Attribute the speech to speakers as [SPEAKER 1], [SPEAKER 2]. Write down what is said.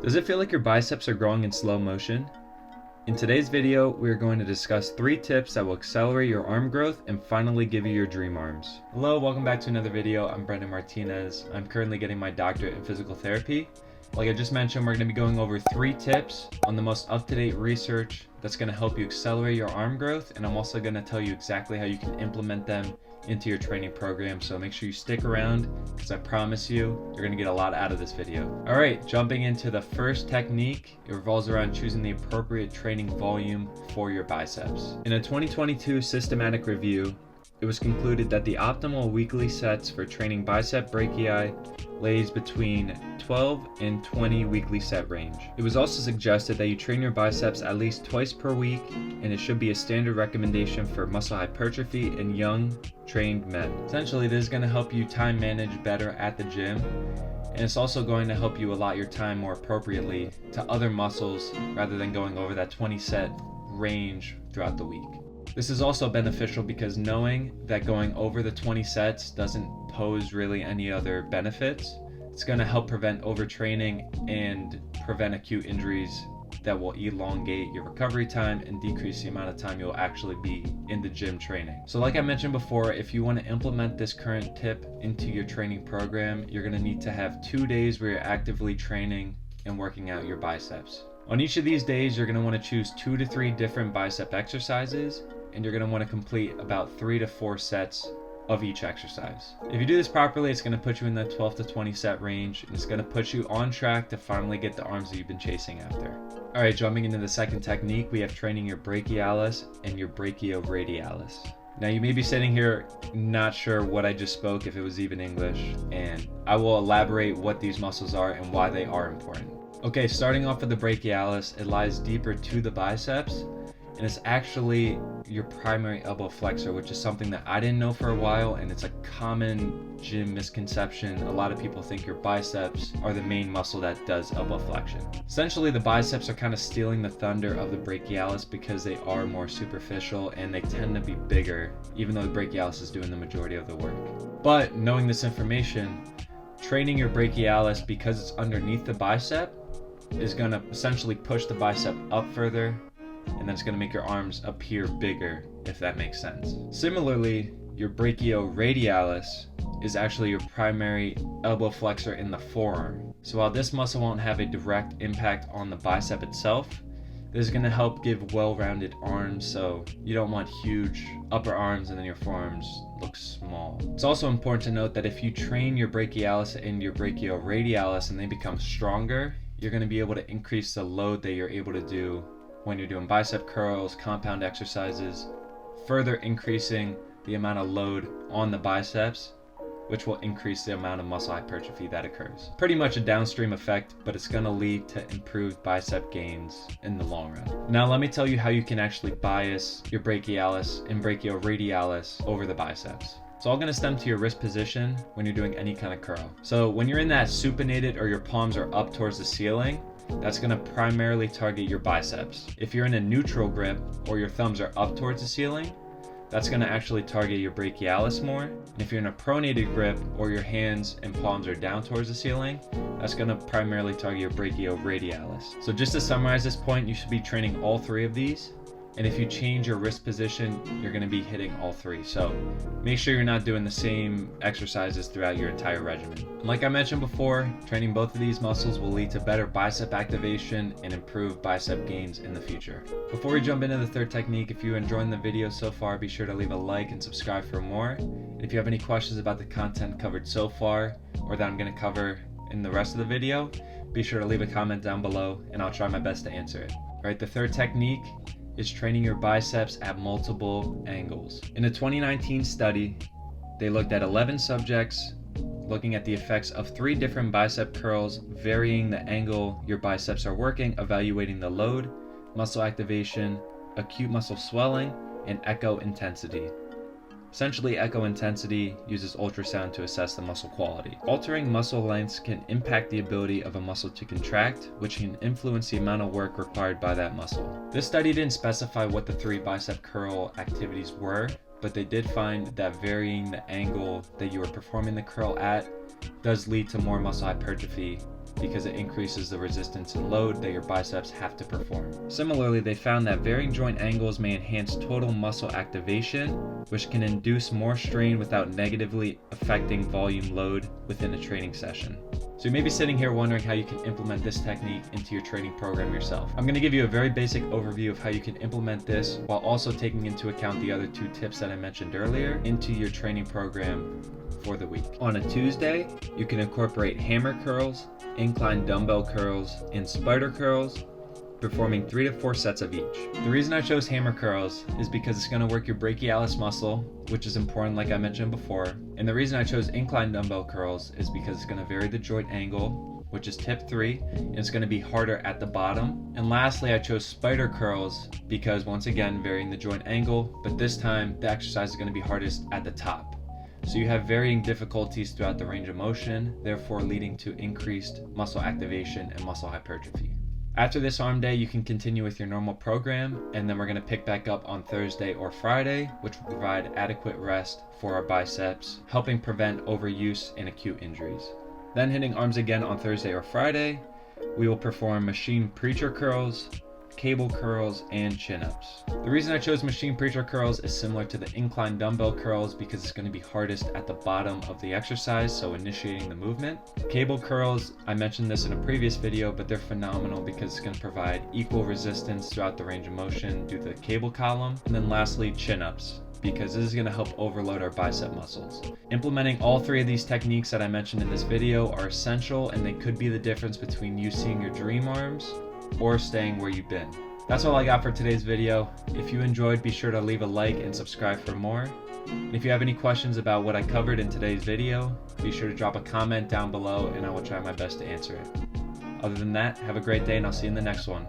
[SPEAKER 1] Does it feel like your biceps are growing in slow motion? In today's video, we are going to discuss 3 tips that will accelerate your arm growth and finally give you your dream arms. Hello, welcome back to another video. I'm Brendan Martinez. I'm currently getting my doctorate in physical therapy. Like I just mentioned, we're going to be going over 3 tips on the most up-to-date research that's going to help you accelerate your arm growth, and I'm also going to tell you exactly how you can implement them into your training program. So make sure you stick around, because I promise you, you're going to get a lot out of this video. Alright, jumping into the first technique, it revolves around choosing the appropriate training volume for your biceps. In a 2022 systematic review, it was concluded that the optimal weekly sets for training bicep brachii lays between 12 and 20 weekly set range. It was also suggested that you train your biceps at least twice per week, and it should be a standard recommendation for muscle hypertrophy in young, trained men. Essentially, this is going to help you time manage better at the gym, and it's also going to help you allot your time more appropriately to other muscles rather than going over that 20 set range throughout the week. This is also beneficial because knowing that going over the 20 sets doesn't pose really any other benefits, it's going to help prevent overtraining and prevent acute injuries that will elongate your recovery time and decrease the amount of time you'll actually be in the gym training. So like I mentioned before, if you want to implement this current tip into your training program, you're going to need to have 2 days where you're actively training and working out your biceps. On each of these days, you're going to want to choose 2 to 3 different bicep exercises, and you're going to want to complete about 3 to 4 sets of each exercise. If you do this properly, it's going to put you in the 12 to 20 set range, and it's going to put you on track to finally get the arms that you've been chasing after. Alright, jumping into the second technique, we have training your brachialis and your brachioradialis. Now you may be sitting here not sure what I just spoke, if it was even English, and I will elaborate what these muscles are and why they are important. Okay, starting off with the brachialis, it lies deeper to the biceps, and it's actually your primary elbow flexor, which is something that I didn't know for a while, and it's a common gym misconception. A lot of people think your biceps are the main muscle that does elbow flexion. Essentially, the biceps are kind of stealing the thunder of the brachialis because they are more superficial and they tend to be bigger, even though the brachialis is doing the majority of the work. But knowing this information, training your brachialis because it's underneath the bicep is going to essentially push the bicep up further, and then it's going to make your arms appear bigger, if that makes sense. Similarly, your brachioradialis is actually your primary elbow flexor in the forearm. So while this muscle won't have a direct impact on the bicep itself, this is going to help give well-rounded arms, so you don't want huge upper arms and then your forearms look small. It's also important to note that if you train your brachialis and your brachioradialis and they become stronger, you're going to be able to increase the load that you're able to do when you're doing bicep curls, compound exercises, further increasing the amount of load on the biceps, which will increase the amount of muscle hypertrophy that occurs. Pretty much a downstream effect, but it's going to lead to improved bicep gains in the long run. Now let me tell you how you can actually bias your brachialis and brachioradialis over the biceps. It's all going to stem to your wrist position when you're doing any kind of curl. So when you're in that supinated or your palms are up towards the ceiling, that's going to primarily target your biceps. If you're in a neutral grip or your thumbs are up towards the ceiling, that's going to actually target your brachialis more. And if you're in a pronated grip or your hands and palms are down towards the ceiling, that's going to primarily target your brachioradialis. So just to summarize this point, you should be training all 3 of these. And if you change your wrist position, you're going to be hitting all 3. So make sure you're not doing the same exercises throughout your entire regimen. And like I mentioned before, training both of these muscles will lead to better bicep activation and improved bicep gains in the future. Before we jump into the third technique, if you're enjoying the video so far, be sure to leave a like and subscribe for more. And if you have any questions about the content covered so far, or that I'm going to cover in the rest of the video, be sure to leave a comment down below and I'll try my best to answer it. Alright, the third technique is training your biceps at multiple angles. In a 2019 study, they looked at 11 subjects looking at the effects of 3 different bicep curls, varying the angle your biceps are working, evaluating the load, muscle activation, acute muscle swelling, and echo intensity. Essentially, echo intensity uses ultrasound to assess the muscle quality. Altering muscle lengths can impact the ability of a muscle to contract, which can influence the amount of work required by that muscle. This study didn't specify what the 3 bicep curl activities were, but they did find that varying the angle that you are performing the curl at does lead to more muscle hypertrophy because it increases the resistance and load that your biceps have to perform. Similarly, they found that varying joint angles may enhance total muscle activation, which can induce more strain without negatively affecting volume load within a training session. So you may be sitting here wondering how you can implement this technique into your training program yourself. I'm going to give you a very basic overview of how you can implement this while also taking into account the other 2 tips that I mentioned earlier into your training program for the week. On a Tuesday, you can incorporate hammer curls, incline dumbbell curls, and spider curls, performing 3 to 4 sets of each. The reason I chose hammer curls is because it's going to work your brachialis muscle, which is important like I mentioned before. And the reason I chose incline dumbbell curls is because it's going to vary the joint angle, which is tip 3, and it's going to be harder at the bottom. And lastly, I chose spider curls because, once again, varying the joint angle, but this time the exercise is going to be hardest at the top. So you have varying difficulties throughout the range of motion, therefore leading to increased muscle activation and muscle hypertrophy. After this arm day, you can continue with your normal program, and then we're going to pick back up on Thursday or Friday, which will provide adequate rest for our biceps, helping prevent overuse and acute injuries. Then hitting arms again on Thursday or Friday, we will perform machine preacher curls, cable curls, and chin-ups. The reason I chose machine preacher curls is similar to the incline dumbbell curls because it's going to be hardest at the bottom of the exercise, so initiating the movement. Cable curls, I mentioned this in a previous video, but they're phenomenal because it's going to provide equal resistance throughout the range of motion due to the cable column. And then lastly, chin-ups, because this is going to help overload our bicep muscles. Implementing all 3 of these techniques that I mentioned in this video are essential, and they could be the difference between you seeing your dream arms or staying where you've been. That's all I got for today's video. If you enjoyed, be sure to leave a like and subscribe for more. And if you have any questions about what I covered in today's video, be sure to drop a comment down below and I will try my best to answer it. Other than that, have a great day and I'll see you in the next one.